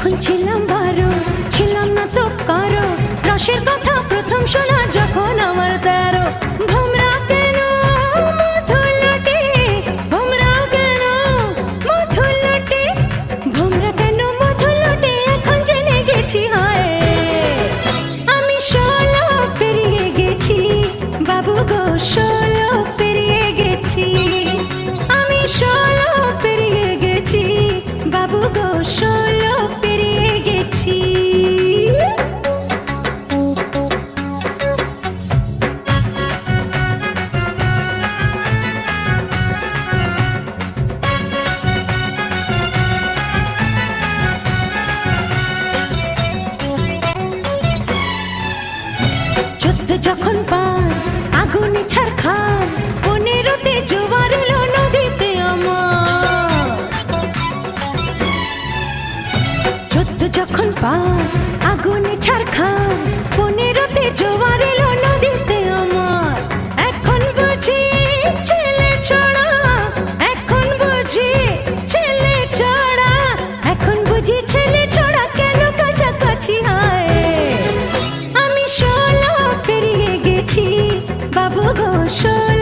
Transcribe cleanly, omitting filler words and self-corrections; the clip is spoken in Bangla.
যখন ছিলাম 12 ছিলাম না তো কারো রসের কথা প্রথম শোনা যখন আমার 13 ভোমরা কেন মধুলটে ভোমরা কেন মধুলটে ভোমরা কেন মধুলটে এখন জেনে গেছি হয় আমি 16 পেরিয়ে গেছি বাবু গো 16 পেরিয়ে গেছি আমি 16 পেরিয়ে গেছি বাবু গো 16 পেরিয়ে গেছি যখন পার আগুনে ছারখার 15তে জোয়ার এলো নদীতে আমার 14 যখন পার আগুনে ছারখার 15তে জোয়ার এলো নদীতে আমার এখন বুঝি ছেলে ছড়া এখন বুঝি ছেলে ছড়া এখন বুঝি ছেলে ছড়া কেন কাছাকাছি হয় আমি 16 পেরিয়ে গেছি বাবু গো 16